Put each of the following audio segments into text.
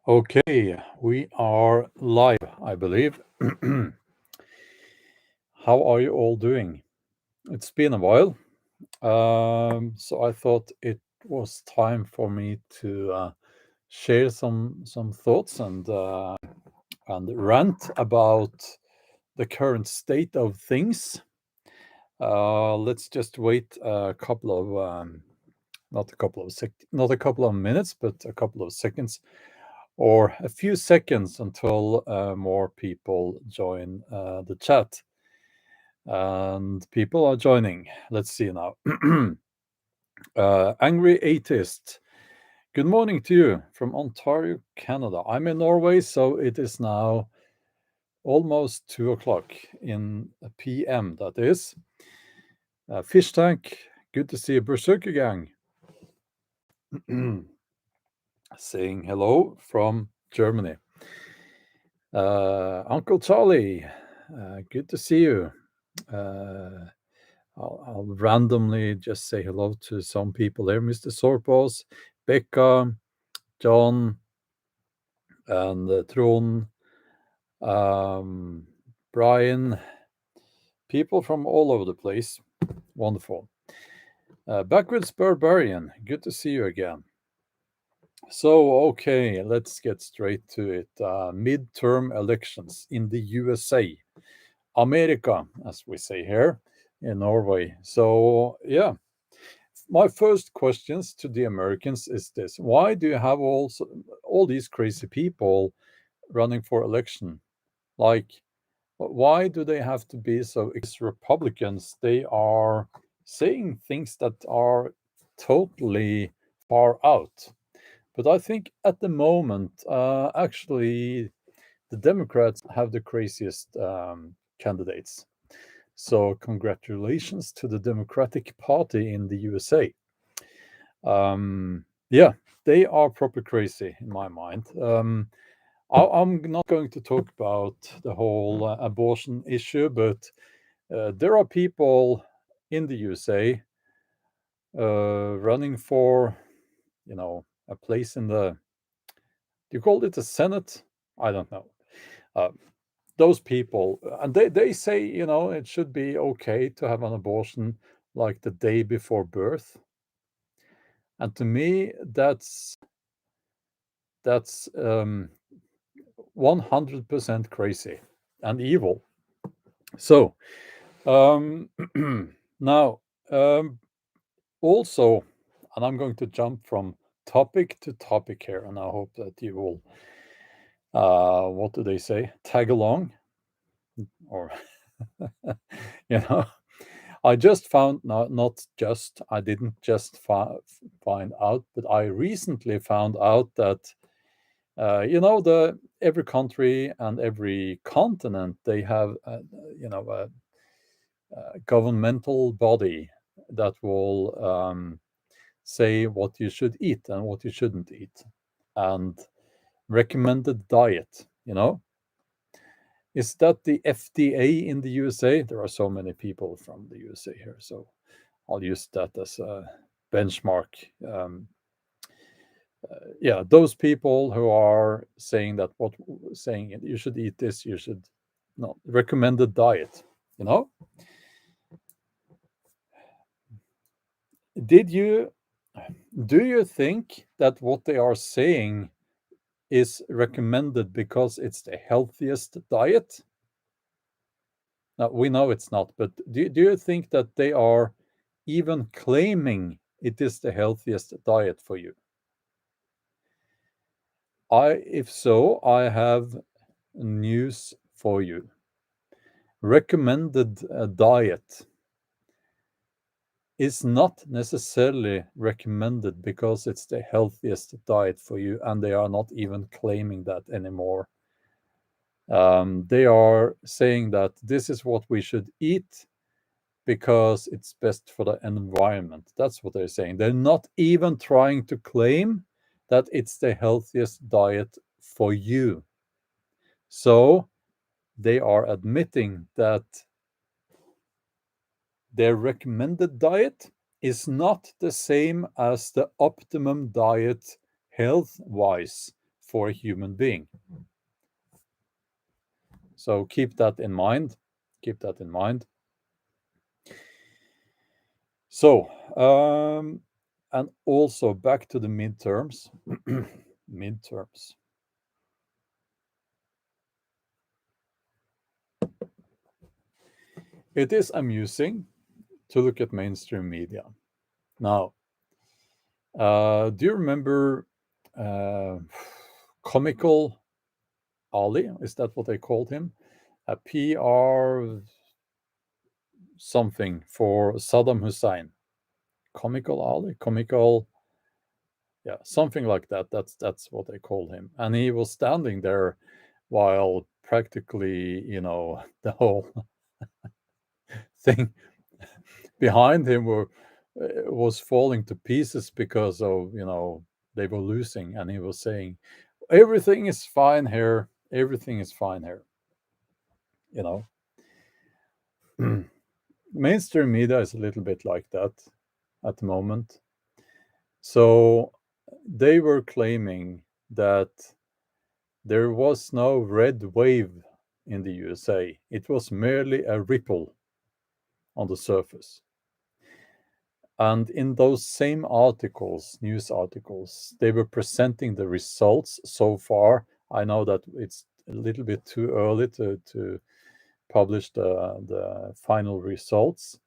Okay, we are live, I believe. How are you all doing? It's been a while, so I thought it was time for me to share some thoughts and rant about the current state of things. Let's just wait a couple of not a couple of minutes, but a couple of seconds or a few seconds until more people join the chat. And people are joining. Let's see now. Angry Atheist. Good morning to you from Ontario, Canada. I'm in Norway, so it is now almost 2 o'clock in PM, that is. Fish Tank, good to see you. Berserker Gang. Saying hello from Germany. Uncle Charlie, good to see you. I'll randomly just say hello to some people there. Mr. Sorpos, Becca, John, and Tron, Brian, people from all over the place. Wonderful. Backwards Barbarian, good to see you again. So, okay, let's get straight to it. Midterm elections in the USA, America, as we say here in Norway. So, yeah, my first questions to the Americans is this: why do you have all these crazy people running for election? Like, why do they have to be so Republicans? They are saying things that are totally far out. But I think at the moment, actually, the Democrats have the craziest candidates. So congratulations to the Democratic Party in the USA. Yeah, they are proper crazy in my mind. I'm not going to talk about the whole abortion issue, but there are people in the USA running for, a place in the. Do you call it the Senate? I don't know. Uh, those people, and they say, it should be okay to have an abortion like the day before birth. And to me, that's 100% crazy and evil. So now, also, and I'm going to jump from topic to topic here, and I hope that you will, what do they say, tag along, or you know, I just found, not just, I didn't just find out, but I recently found out that the every country and every continent, they have a governmental body that will say what you should eat and what you shouldn't eat, and recommended diet. Is that the FDA in the USA? There are so many people from the USA here, so I'll use that as a benchmark. Yeah, those people who are saying that saying you should eat this, you should not recommended diet. You know, did you do you think that what they are saying is recommended because it's the healthiest diet? Now, we know it's not, but do you think that they are even claiming it is the healthiest diet for you? If so, I have news for you. Recommended diet is not necessarily recommended because it's the healthiest diet for you, and they are not even claiming that anymore. They are saying that this is what we should eat because it's best for the environment. That's what they're saying. They're not even trying to claim that it's the healthiest diet for you. So they are admitting that their recommended diet is not the same as the optimum diet health-wise for a human being. So keep that in mind. Keep that in mind. So, and also back to the midterms. Midterms. It is amusing to look at mainstream media. Now, do you remember Comical Ali? Is that what they called him? A PR something for Saddam Hussein. Comical Ali? Comical, yeah, something like that. That's what they called him. And he was standing there while practically, the whole thing behind him was falling to pieces because of, they were losing, and he was saying, everything is fine here, everything is fine here. Mainstream media is a little bit like that at the moment. So they were claiming that there was no red wave in the USA. It was merely a ripple on the surface. And in those same articles, news articles, they were presenting the results so far. I know that it's a little bit too early to publish the final results.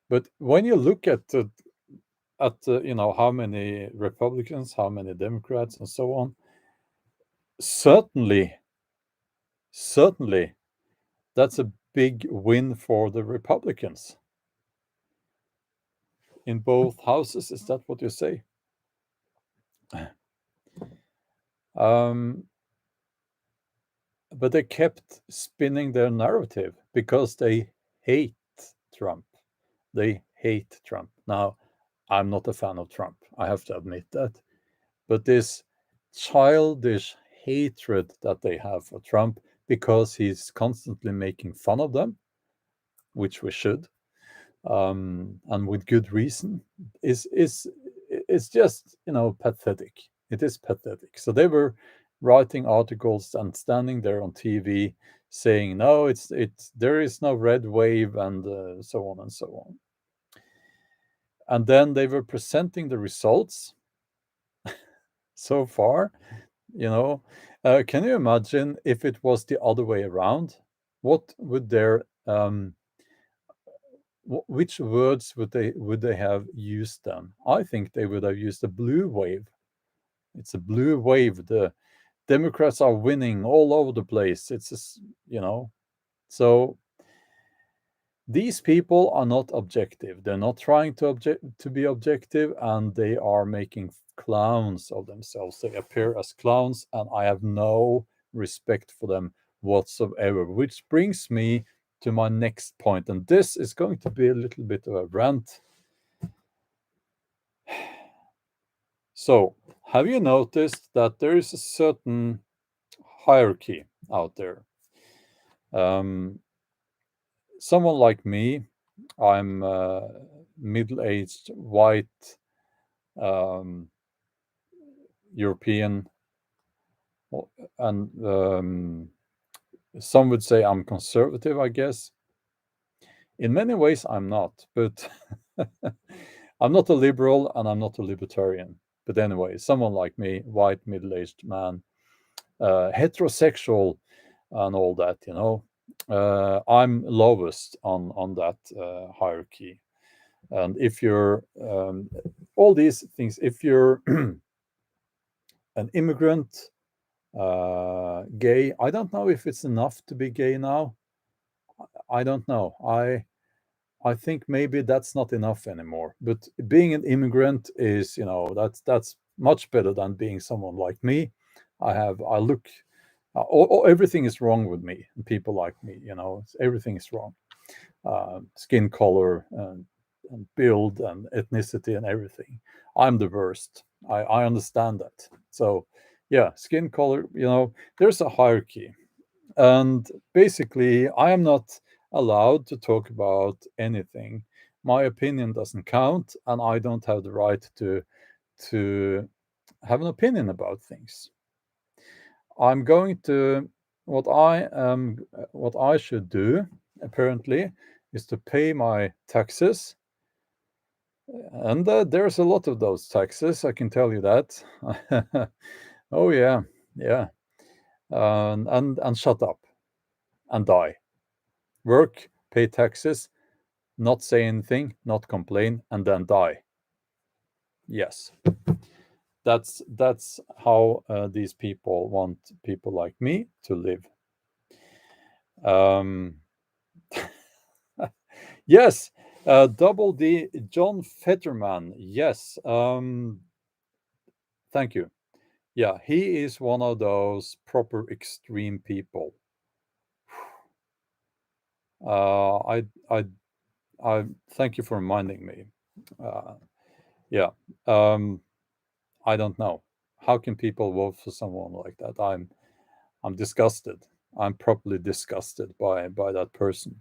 But when you look at how many Republicans, how many Democrats, and so on, certainly, that's a big win for the Republicans in both houses. Is that what you say? But they kept spinning their narrative because they hate Trump. They hate Trump. Now, I'm not a fan of Trump. I have to admit that. But this childish hatred that they have for Trump because he's constantly making fun of them, which we should, and with good reason, is just pathetic. It is pathetic. So they were writing articles and standing there on TV saying, no, it's there is no red wave, and so on and so on. And then they were presenting the results so far. Can you imagine if it was the other way around? What would their which words would they have used then? I think they would have used a blue wave. It's a blue wave. The Democrats are winning all over the place. It's just, so these people are not objective. They're not trying to be objective, and they are making clowns of themselves. They appear as clowns, and I have no respect for them whatsoever. Which brings me to my next point, and this is going to be a little bit of a rant. So, have you noticed that there is a certain hierarchy out there? Someone like me, I'm middle-aged, white, European, and some would say I'm conservative, I guess. In many ways, I'm not, but I'm not a liberal and I'm not a libertarian. But anyway, someone like me, white, middle-aged man, heterosexual, and all that, I'm lowest on that hierarchy. And if you're all these things, if you're an immigrant, gay, I don't know if it's enough to be gay now. I don't know. I think maybe that's not enough anymore. But being an immigrant is, that's much better than being someone like me. Everything is wrong with me and people like me. Everything is wrong. Skin color and build and ethnicity and everything. I'm the worst. I understand that. So, yeah, skin color. There's a hierarchy, and basically, I am not allowed to talk about anything. My opinion doesn't count, and I don't have the right to have an opinion about things. I'm going to what I should do apparently is to pay my taxes, and there's a lot of those taxes. I can tell you that. Oh yeah, yeah, and shut up and die. Work, pay taxes, not say anything, not complain, and then die. Yes, that's how these people want people like me to live. Um, yes, Double D, John Fetterman. Yes, thank you. Yeah, he is one of those proper extreme people. I thank you for reminding me. Uh, yeah, I don't know. How can people vote for someone like that? I'm disgusted. I'm properly disgusted by that person.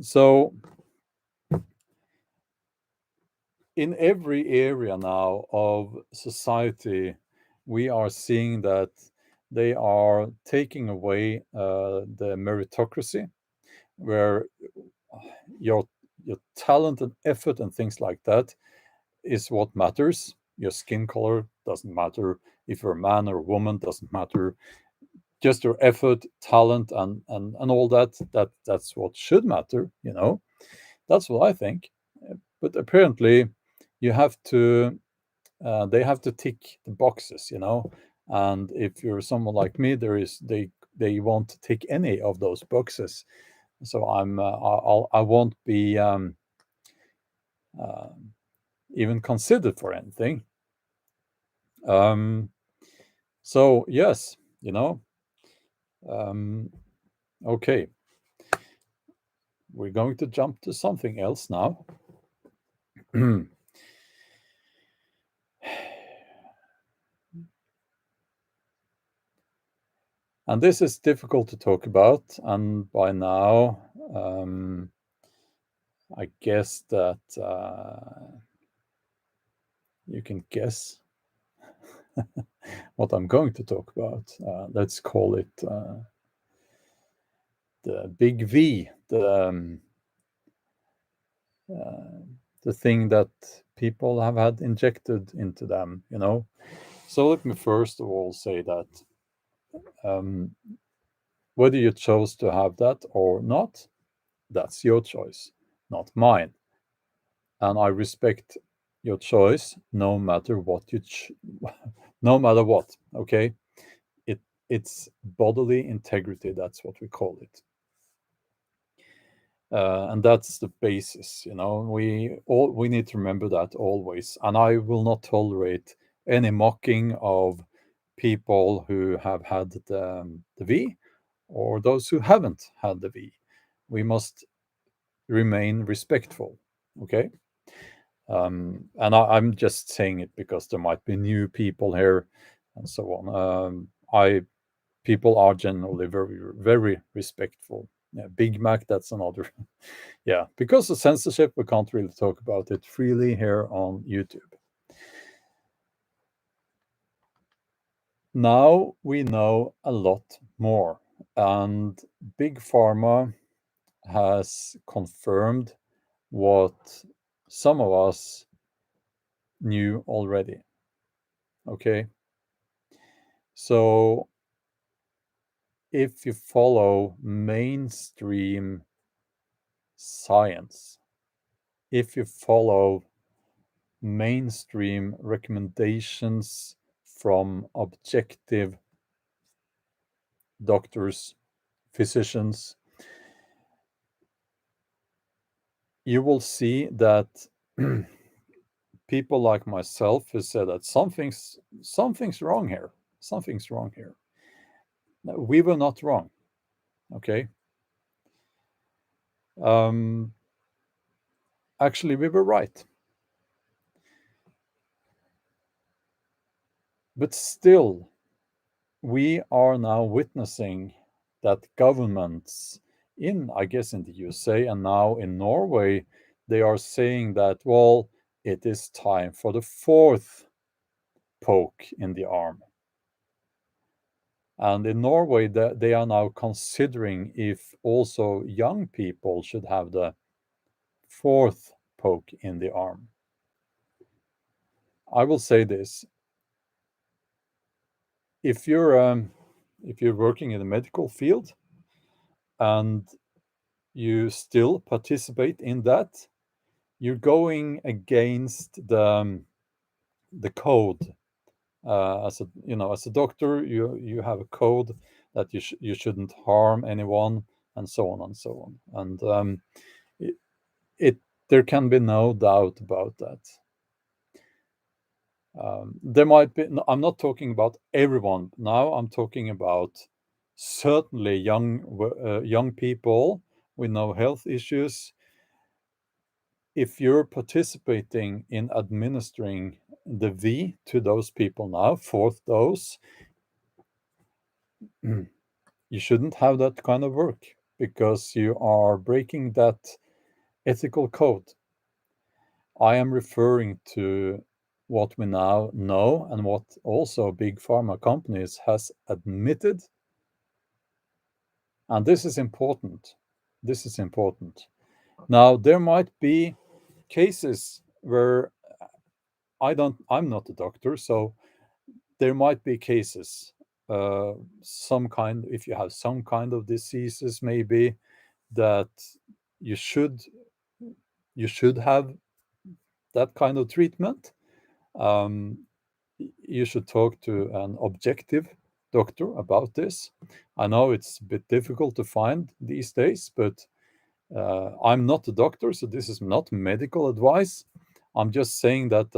So in every area now of society, we are seeing that they are taking away the meritocracy, where your your talent and effort and things like that is what matters. Your skin color doesn't matter. If you're a man or a woman, doesn't matter. Just your effort, talent, and all that's what should matter. That's what I think. But apparently, you have to they have to tick the boxes. And if you're someone like me, they won't tick any of those boxes. So I won't be uh, even considered for anything. So yes, um, okay, we're going to jump to something else now. And this is difficult to talk about, and by now, I guess that you can guess what I'm going to talk about. Let's call it the big V, the thing that people have had injected into them. So let me first of all say that um, whether you chose to have that or not, that's your choice, not mine. And I respect your choice no matter what no matter what, okay? It's bodily integrity, that's what we call it. And that's the basis, we need to remember that always. And I will not tolerate any mocking of people who have had the V, or those who haven't had the V. We must remain respectful, okay? And I'm just saying it because there might be new people here and so on. People are generally very, very respectful. Yeah, Big Mac, that's another. Yeah, because of censorship, we can't really talk about it freely here on YouTube. Now we know a lot more, and Big Pharma has confirmed what some of us knew already. Okay. So if you follow mainstream science, if you follow mainstream recommendations from objective doctors, physicians, you will see that people like myself who said that something's wrong here. Something's wrong here. We were not wrong. Okay. Um, Actually, we were right. But still, we are now witnessing that governments I guess in the USA and now in Norway, they are saying that, well, it is time for the fourth poke in the arm. And in Norway, they are now considering if also young people should have the fourth poke in the arm. I will say this: if you're working in the medical field and you still participate in that, you're going against the code. As a doctor, you have a code that you shouldn't harm anyone, and so on and so on. And it there can be no doubt about that. There might be. I'm not talking about everyone now. I'm talking about certainly young people with no health issues. If you're participating in administering the V to those people now, fourth dose, you shouldn't have that kind of work because you are breaking that ethical code. I am referring to what we now know and what also big pharma companies has admitted. And this is important. This is important. Now, there might be cases where I'm not a doctor, so there might be cases, if you have some kind of diseases, maybe that you should have that kind of treatment. You should talk to an objective doctor about this. I know it's a bit difficult to find these days, but I'm not a doctor, so this is not medical advice. I'm just saying that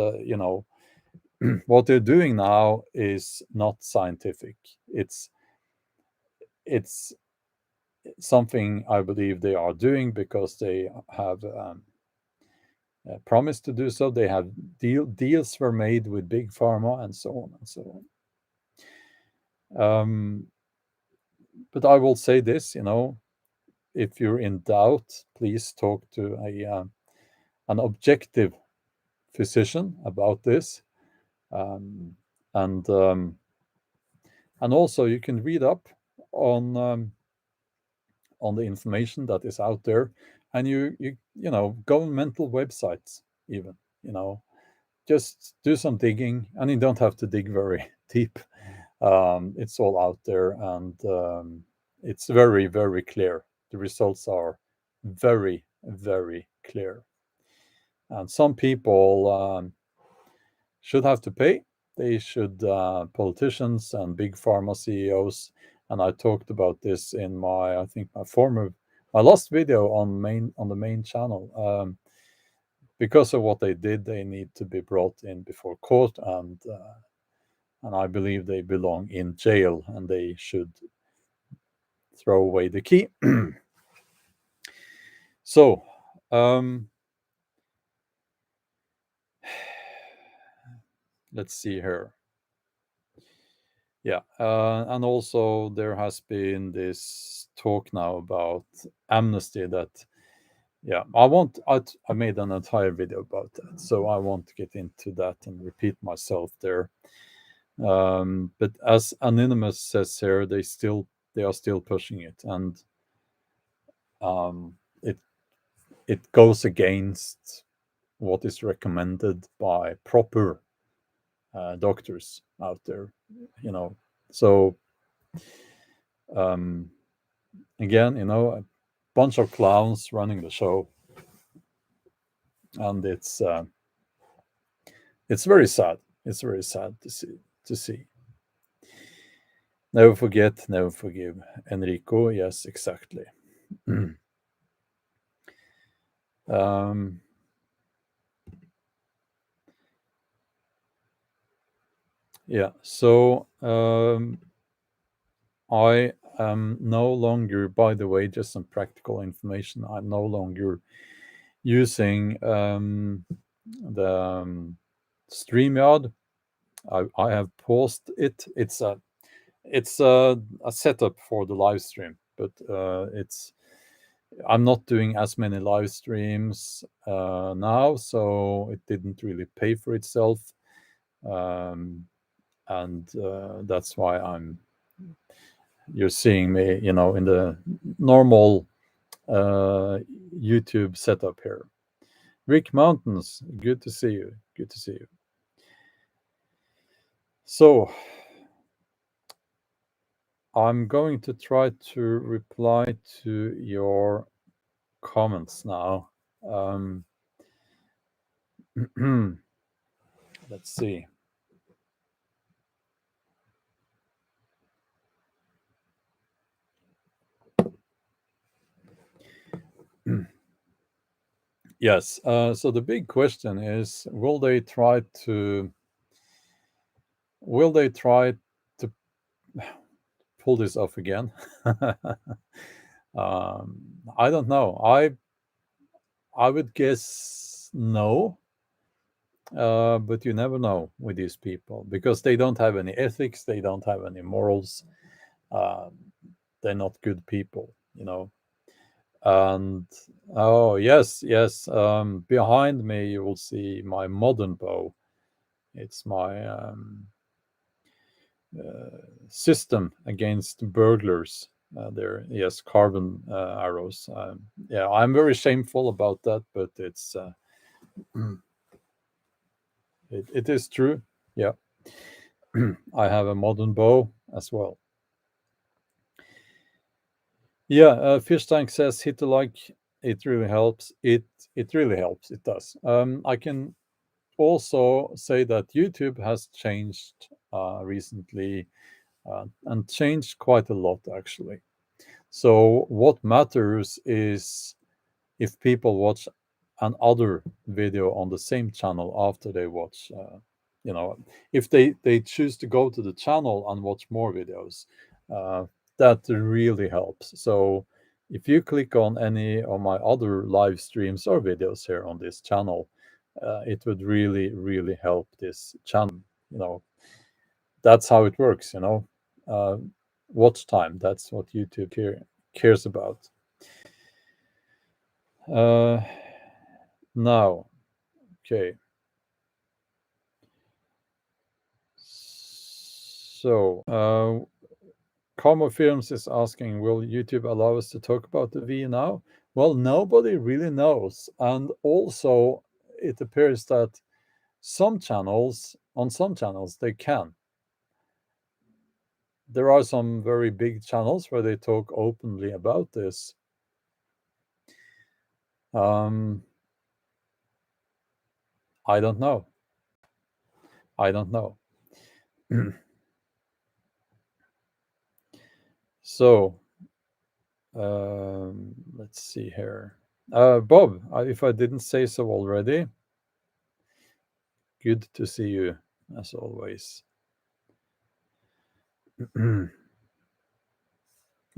what they're doing now is not scientific. It's something I believe they are doing because they have promised to do so. They have deals were made with big pharma and so on and so on. But I will say this, if you're in doubt, please talk to an objective physician about this, and also you can read up on the information that is out there, and governmental websites even, just do some digging, and you don't have to dig very deep. It's all out there, and it's very, very clear. The results are very, very clear. And some people should have to pay. They should, politicians and big pharma CEOs. And I talked about this in my last video on the main channel. Because of what they did, they need to be brought in before court, and I believe they belong in jail, and they should throw away the key. So, let's see here. Yeah, and also there has been this talk now about amnesty that, yeah, I made an entire video about that, so I won't get into that and repeat myself there. But as Anonymous says here, they are still pushing it, and it goes against what is recommended by proper doctors out there, So again, a bunch of clowns running the show, and it's very sad. It's very sad to see. Never forget, never forgive. Enrico, yes, exactly. Yeah, so I am no longer, by the way, just some practical information, I'm no longer using the StreamYard. I have paused it. It's a setup for the live stream, but I'm not doing as many live streams now, so it didn't really pay for itself, um, and that's why you're seeing me, in the normal YouTube setup here. Rick Mountains, good to see you. Good to see you. So I'm going to try to reply to your comments now. Let's see. Yes. So the big question is, will they try to pull this off again? I don't know. I would guess no, but you never know with these people because they don't have any ethics, they don't have any morals. Um, they're not good people, And oh yes, yes. Behind me, you will see my modern bow. It's my system against burglars. There, yes, carbon arrows. Yeah, I'm very shameful about that, but it is true. Yeah, I have a modern bow as well. Yeah, Fish Tank says hit the like. It really helps. It really helps. It does. I can also say that YouTube has changed recently and changed quite a lot actually. So what matters is if people watch another video on the same channel after they watch, you know, if they choose to go to the channel and watch more videos, uh, that really helps. So if you click on any of my other live streams or videos here on this channel, it would really, really help this channel. You know, that's how it works. Uh, watch time. That's what YouTube cares about. Uh, now, okay. So, Como Films is asking, will YouTube allow us to talk about the V now? Well, nobody really knows. And also, it appears that on some channels, they can. There are some very big channels where they talk openly about this. Um, I don't know. I don't know. So, let's see here. Bob, if I didn't say so already, good to see you as always.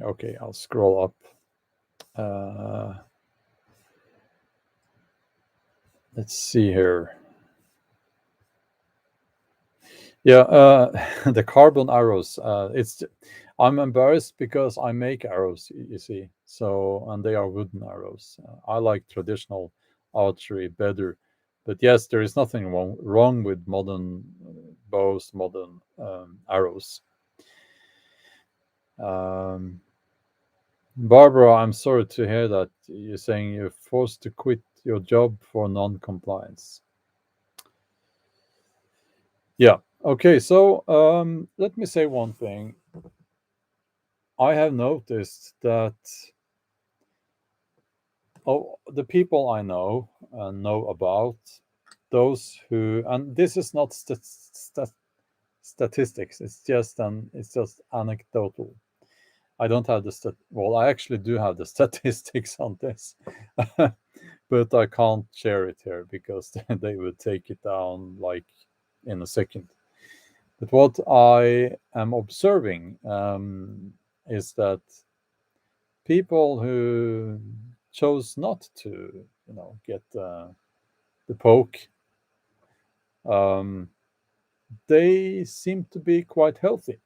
Okay, I'll scroll up. Let's see here. Yeah, the carbon arrows. I'm embarrassed because I make arrows, you see. So, and they are wooden arrows. I like traditional archery better. But yes, there is nothing wrong with modern bows, modern arrows. Um, Barbara, I'm sorry to hear that you're saying you're forced to quit your job for non-compliance. Yeah. Okay. So let me say one thing. I have noticed that the people I know about, those who, and this is not statistics. It's just anecdotal. I don't have well, I actually do have the statistics on this, but I can't share it here because they would take it down like in a second. But what I am observing is that people who chose not to, get the poke, um, they seem to be quite healthy.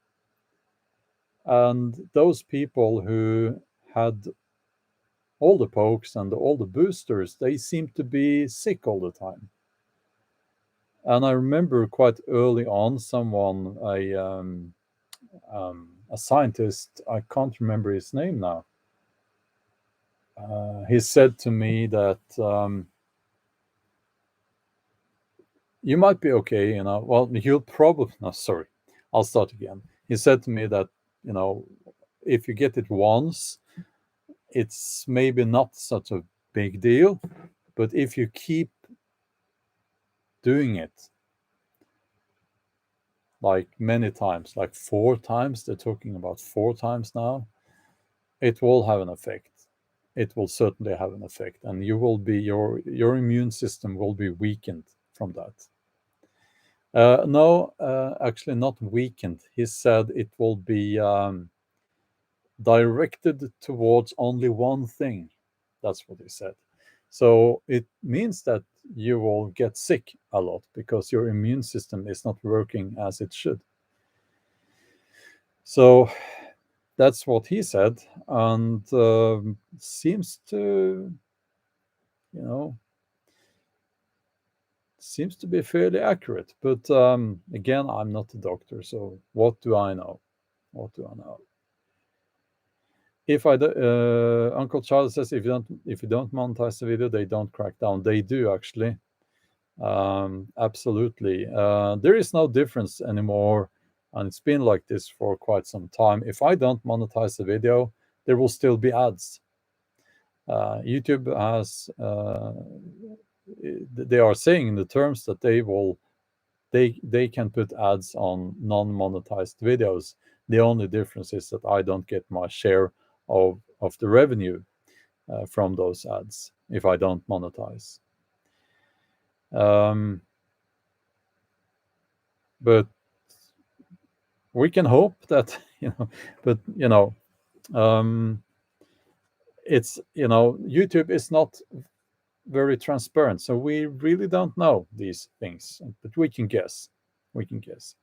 And those people who had all the pokes and all the boosters, they seem to be sick all the time. And I remember quite early on, a scientist, I can't remember his name now. He said to me that you might be okay, Well, you'll probably, no, sorry, I'll start again. He said to me that, if you get it once, it's maybe not such a big deal, but if you keep doing it like many times, like 4 times, they're talking about 4 times now, it will have an effect. It will certainly have an effect, and your immune system will be weakened from that. No, actually not weakened. He said it will be directed towards only one thing. That's what he said. So it means that you will get sick a lot because your immune system is not working as it should. So that's what he said, and seems to, you know, seems to be fairly accurate. But again, I'm not a doctor, so what do I know? What do I know? If Uncle Charles says if you don't monetize the video, they don't crack down. They do actually, absolutely. There is no difference anymore, and it's been like this for quite some time. If I don't monetize the video, there will still be ads. YouTube has they are saying in the terms that they can put ads on non-monetized videos. The only difference is that I don't get my share of the revenue from those ads if I don't monetize. But we can hope that but it's YouTube is not very transparent, so we really don't know these things, but we can guess. We can guess.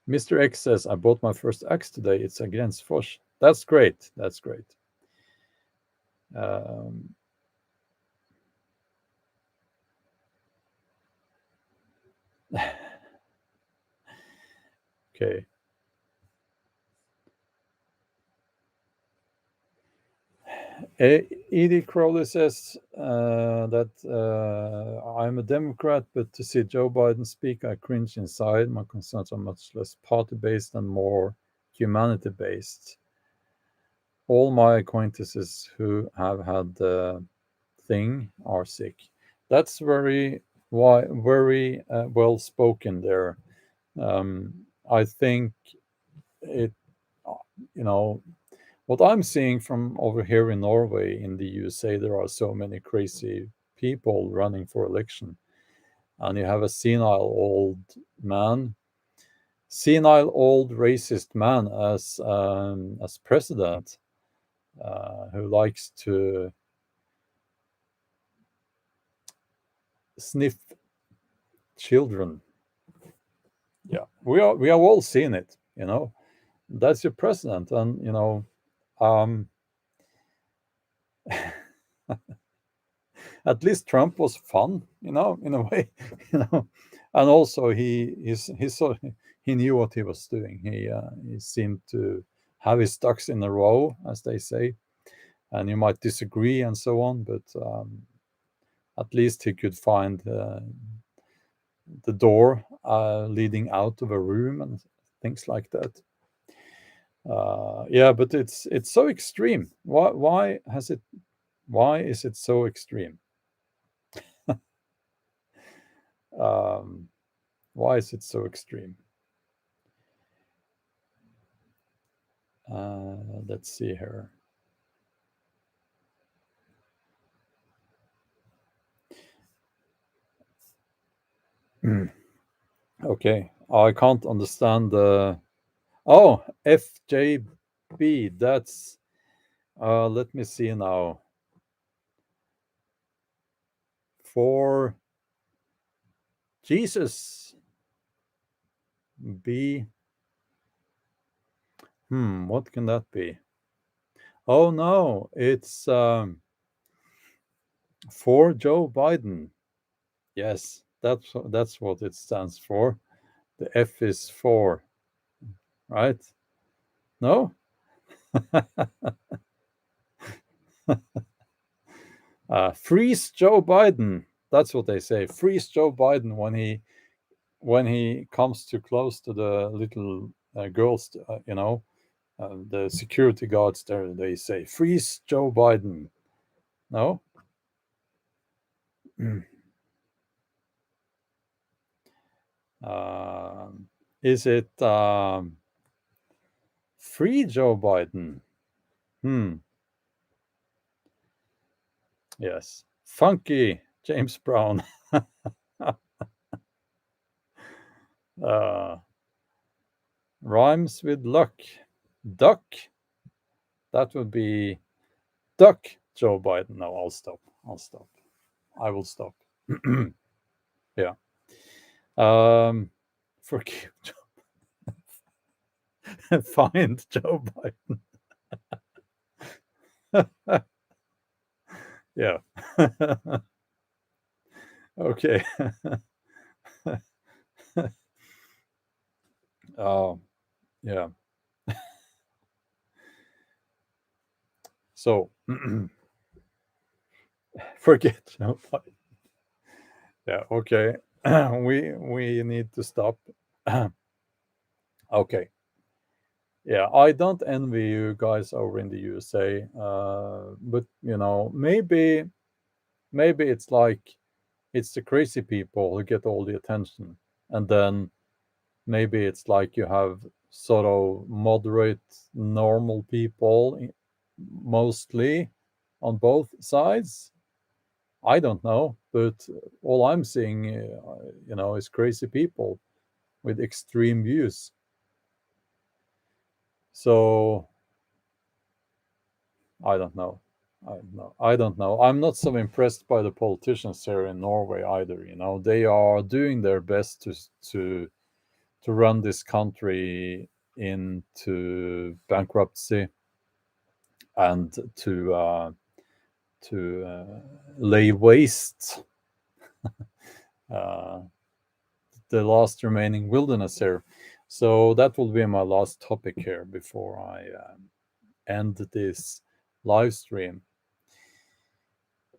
Mr. X says, I bought my first axe today. It's against Fosh. That's great. That's great. Okay. Edie Crowley says that I'm a Democrat, but to see Joe Biden speak, I cringe inside. My concerns are much less party-based and more humanity-based. All my acquaintances who have had the thing are sick. That's very well spoken there. I think it, what I'm seeing from over here in Norway, in the USA, there are so many crazy people running for election, and you have a senile old racist man as president, who likes to sniff children. Yeah, we have all seen it. That's your president, and at least Trump was fun, in a way, and also he knew what he was doing. He seemed to have his ducks in a row, as they say, and you might disagree and so on, but at least he could find the door leading out of a room and things like that. Yeah, but it's so extreme. Why is it so extreme? Why is it so extreme? Let's see here. Okay, I can't understand the. Oh, FJB. That's. Let me see now. For Jesus. B. What can that be? Oh no, it's for Joe Biden. Yes, that's what it stands for. The F is for, right? No? Freeze Joe Biden. That's what they say. Freeze Joe Biden when he comes too close to the little girls. The security guards there. They say freeze Joe Biden. No. Is it free Joe Biden? Yes. Funky James Brown. uh, Rhymes with luck. Duck. That would be duck Joe Biden. No, I'll stop. I will stop. Yeah. Forgive find Joe Biden. Yeah. Okay. Yeah. So forget Joe Biden. Yeah. Okay. We need to stop. Okay. Yeah, I don't envy you guys over in the USA, but maybe it's like it's the crazy people who get all the attention, and then maybe it's like you have sort of moderate, normal people, mostly on both sides. I don't know, but all I'm seeing, is crazy people with extreme views. So I don't know. I don't know. I'm not so impressed by the politicians here in Norway either. They are doing their best to run this country into bankruptcy and to lay waste uh, the last remaining wilderness here. So that will be my last topic here before I end this live stream.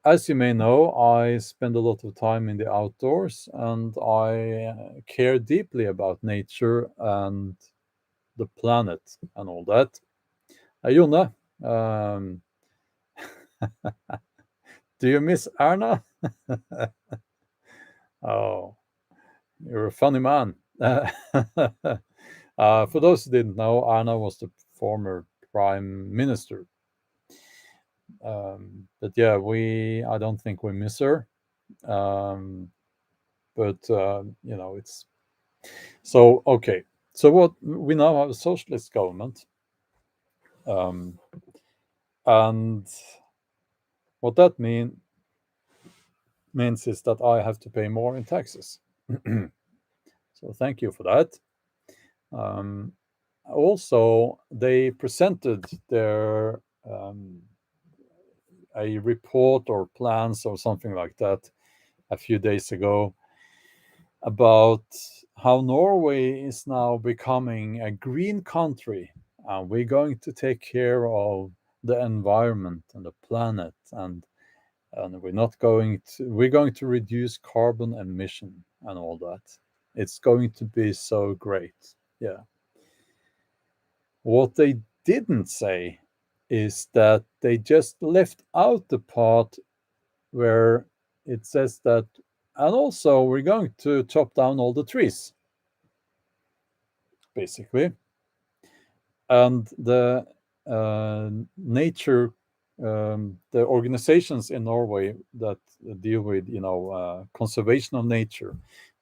As you may know, I spend a lot of time in the outdoors and I care deeply about nature and the planet and all that. Jone, um, do you miss Erna? Oh, you're a funny man. For those who didn't know, Erna was the former prime minister. But yeah, I don't think we miss her. Um, but it's so okay. So what we now have a socialist government, um, and what that means is that I have to pay more in taxes. So thank you for that. Also, they presented their a report or plans or something like that a few days ago about how Norway is now becoming a green country. And we're going to take care of the environment and the planet, and we're going to reduce carbon emission and all that. It's going to be so great. Yeah. What they didn't say is that they just left out the part where it says that, and also we're going to chop down all the trees, basically. And the nature, the organizations in Norway that deal with, conservation of nature,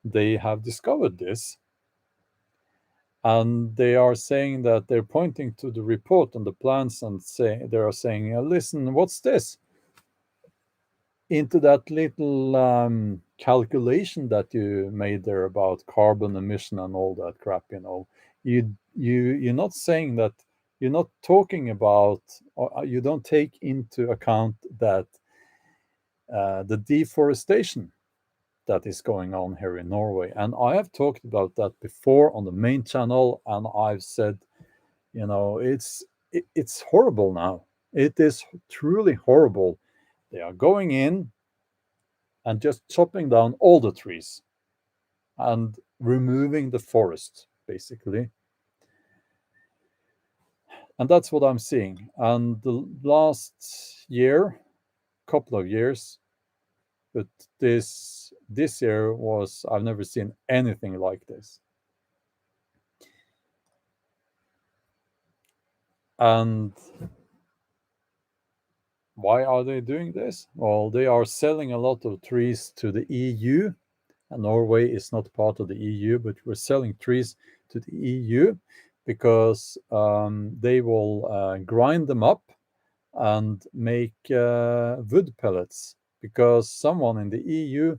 they have discovered this. And they are saying that they're pointing to the report and the plans and they are saying, listen, what's this? into that little calculation that you made there about carbon emission and all that crap, you're not saying that, you're not talking about, or you don't take into account that the deforestation that is going on here in Norway. And I have talked about that before on the main channel, and I've said, it's horrible now. It is truly horrible. They are going in and just chopping down all the trees and removing the forest, basically. And that's what I'm seeing. And the last couple of years, but this year was, I've never seen anything like this. And why are they doing this? Well, they are selling a lot of trees to the EU, and Norway is not part of the EU, but we're selling trees to the EU because they will grind them up and make wood pellets, because someone in the EU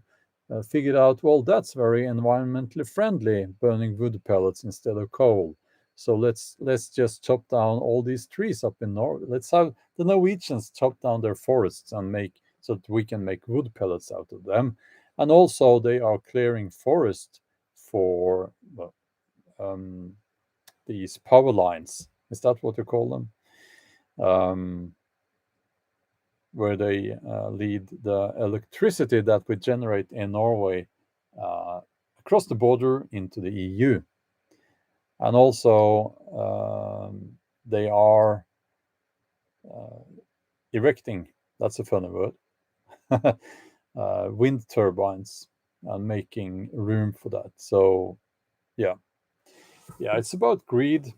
figured out, well, that's very environmentally friendly, burning wood pellets instead of coal. So let's just chop down all these trees up in Norway. Let's have the Norwegians chop down their forests and make, so that we can make wood pellets out of them. And also they are clearing forest for these power lines. Is that what you call them? Where they lead the electricity that we generate in Norway across the border into the EU. And also they are erecting, that's a funny word, wind turbines and making room for that. So yeah, it's about greed.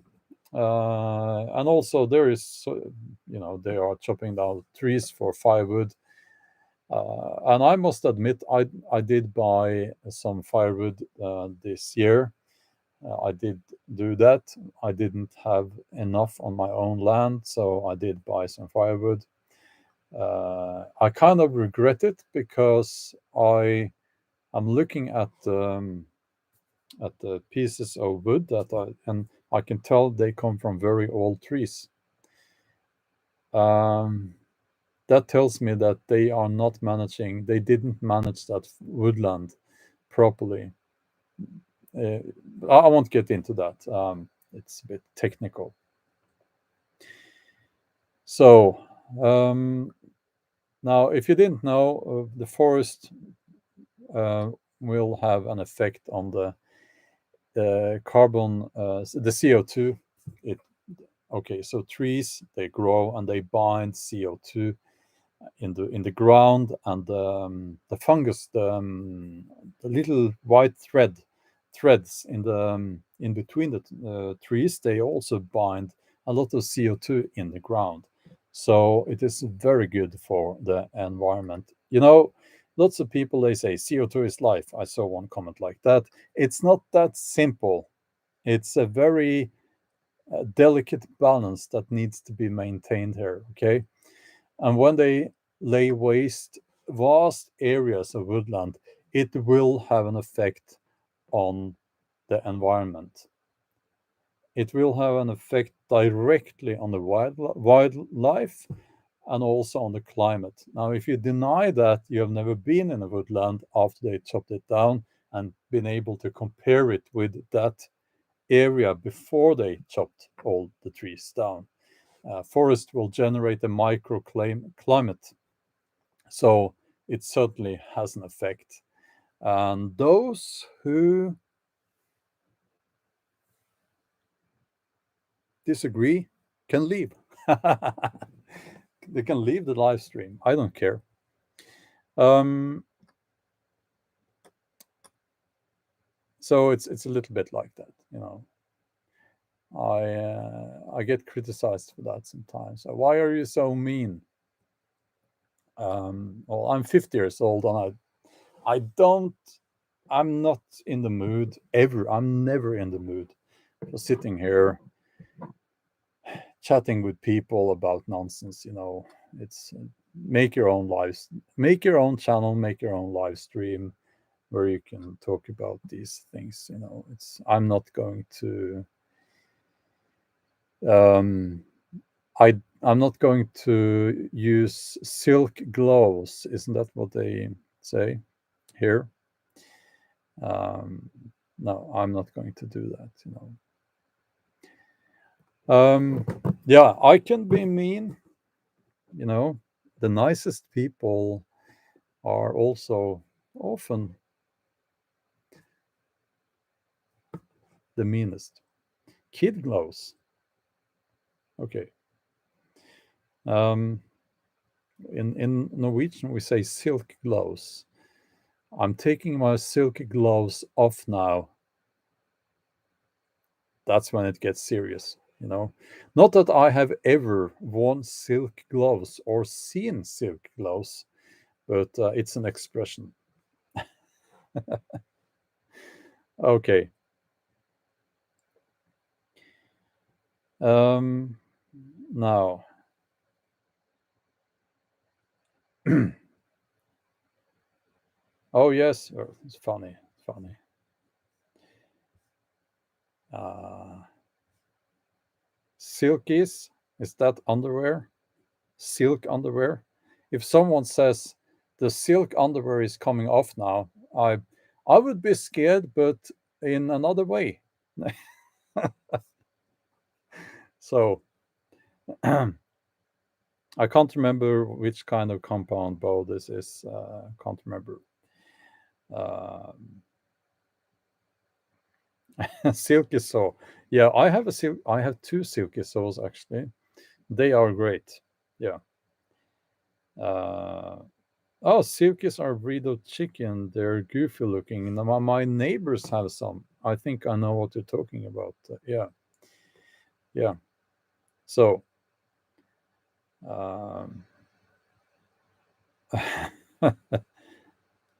And also there is, they are chopping down trees for firewood. And I must admit, I did buy some firewood this year. I did do that. I didn't have enough on my own land, so I did buy some firewood. I kind of regret it because I'm looking at the pieces of wood and I can tell they come from very old trees. That tells me that they didn't manage that woodland properly. I won't get into that. It's a bit technical. So now, if you didn't know, the forest will have an effect on the carbon, the CO2. So trees, they grow and they bind CO2 in the ground, and the fungus, the little white threads in between the trees, they also bind a lot of CO2 in the ground. So it is very good for the environment. Lots of people, they say CO2 is life. I saw one comment like that. It's not that simple. It's a very delicate balance that needs to be maintained here. Okay. And when they lay waste vast areas of woodland, it will have an effect on the environment. It will have an effect directly on the wildlife and also on the climate. Now, if you deny that, you have never been in a woodland after they chopped it down and been able to compare it with that area before they chopped all the trees down. Forest will generate a microclimate, so it certainly has an effect. And those who disagree can leave. They can leave the live stream. I don't care. So it's a little bit like that, I get criticized for that sometimes. So why are you so mean? Well, I'm 50 years old, and I'm not in the mood ever. I'm never in the mood for sitting here chatting with people about nonsense. It's make your own lives, make your own channel, make your own live stream where you can talk about these things. It's I'm not going to um, I'm not going to use silk gloves. Isn't that what they say here? Um, no, I'm not going to do that. Yeah, I can be mean. You know, the nicest people are also often the meanest. Kid gloves. Okay. Um, in Norwegian, we say silk gloves. I'm taking my silk gloves off now. That's when it gets serious. Not that I have ever worn silk gloves or seen silk gloves, but it's an expression. Okay. Now, oh yes, it's funny, funny. Uh, Silkies, is that underwear? Silk underwear? If someone says the silk underwear is coming off now, I would be scared, but in another way. So I can't remember which kind of compound bow this is. Can't remember. Um, Silky saw. Yeah, I have a silk. I have two silky saws actually. They are great. Yeah. Uh, oh, silkies are breed of chicken. They're goofy looking. Now, my neighbors have some. I think I know what you're talking about. Yeah, yeah. So, um,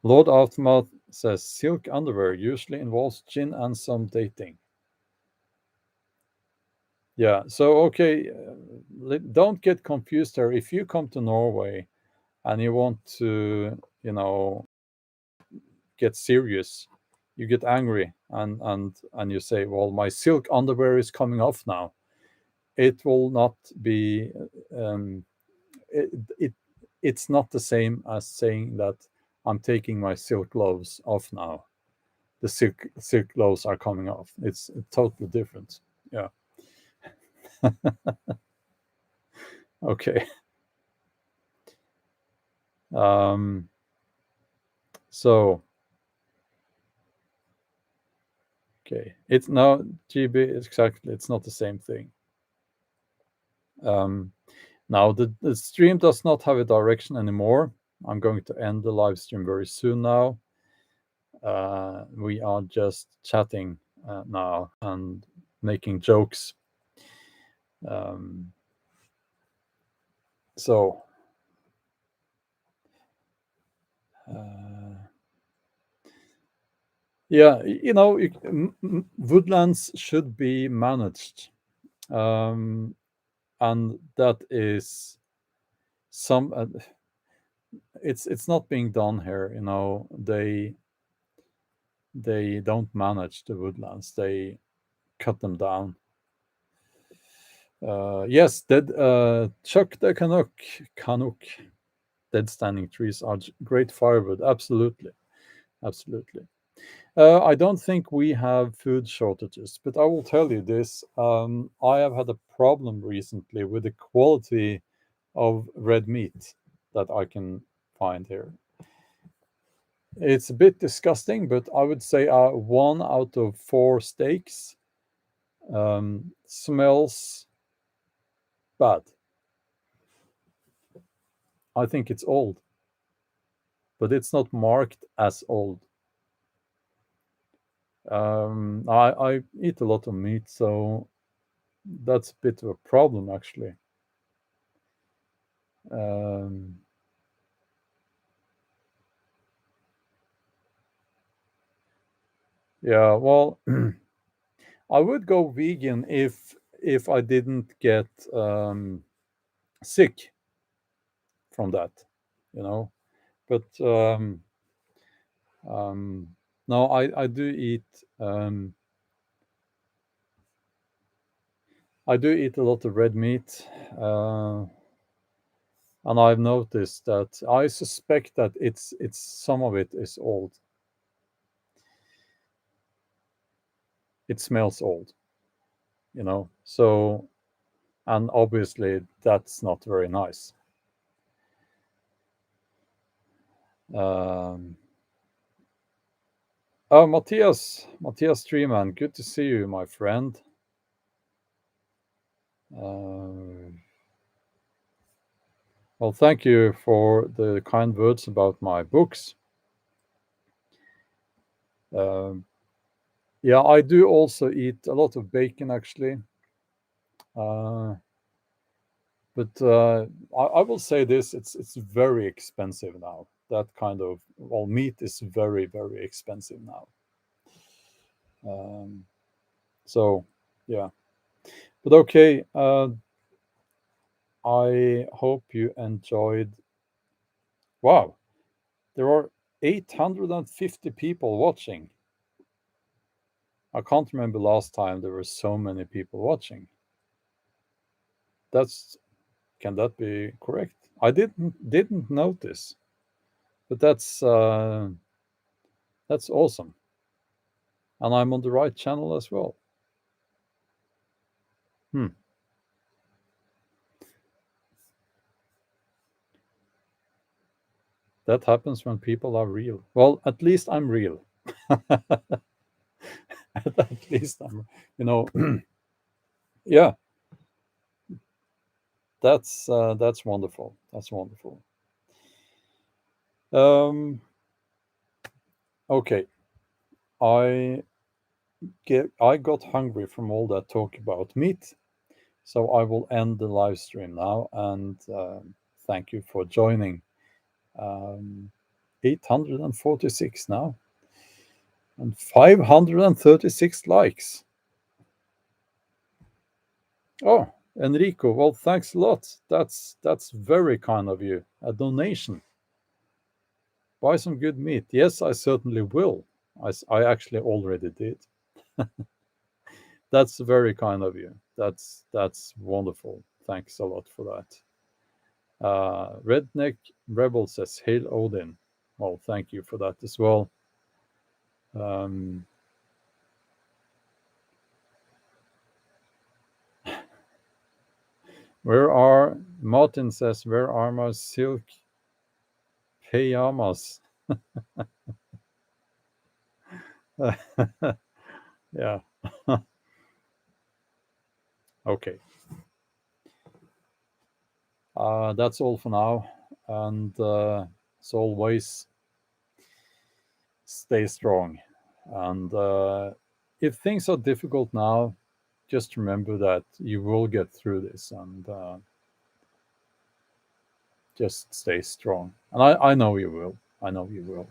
Lord Aftermath says silk underwear usually involves gin and some dating. Yeah. So okay, don't get confused there. If you come to Norway and you want to, get serious, you get angry and you say, "Well, my silk underwear is coming off now." It will not be. Um, it, it it's not the same as saying that I'm taking my silk gloves off now. The silk gloves are coming off. It's totally different. Yeah. Okay. Um, so okay, it's now GB exactly. It's not the same thing. Um, Now the stream does not have a direction anymore. I'm going to end the live stream very soon now. We are just chatting now and making jokes. Um, so, uh, yeah, woodlands should be managed, and that is some. It's not being done here. They don't manage the woodlands. They cut them down. Yes, Chuck the Canuck, dead standing trees are great firewood. Absolutely, absolutely. I don't think we have food shortages, but I will tell you this: I have had a problem recently with the quality of red meat that I can find here. It's a bit disgusting, but I would say 1 out of 4 steaks smells bad. I think it's old, but it's not marked as old. I eat a lot of meat, so that's a bit of a problem actually. Um, yeah, well, I would go vegan if I didn't get sick from that, you know. But um, no, I do eat. I do eat a lot of red meat, and I've noticed that I suspect that it's some of it is old. It smells old, you know. So, and obviously that's not very nice. Um, oh, Matthias Treeman, good to see you, my friend. Well, thank you for the kind words about my books. Um, yeah, I do also eat a lot of bacon, actually. Uh, but I will say this: it's very expensive now. That kind of meat is very very expensive now. Um, so yeah, but okay. I hope you enjoyed. Wow, there are 850 people watching. I can't remember last time there were so many people watching. That's Can that be correct? I didn't notice, but that's awesome, and I'm on the right channel as well. Hmm. That happens when people are real. Well, at least I'm real. At least I'm, you know, yeah. That's wonderful. That's wonderful. Um, okay, I I got hungry from all that talk about meat, so I will end the live stream now. And thank you for joining. Um, 846 now, and 536 likes. Oh, Enrico, well, thanks a lot. That's very kind of you. A donation. Buy some good meat. Yes, I certainly will. I actually already did. That's very kind of you. That's wonderful. Thanks a lot for that. Redneck Rebel says, "Hail Odin." Well, thank you for that as well. Um, where are Martin says, "Where are my silk pajamas?" Yeah. Okay. That's all for now. And as always, stay strong. And if things are difficult now, just remember that you will get through this, and just stay strong. And I know you will. I know you will.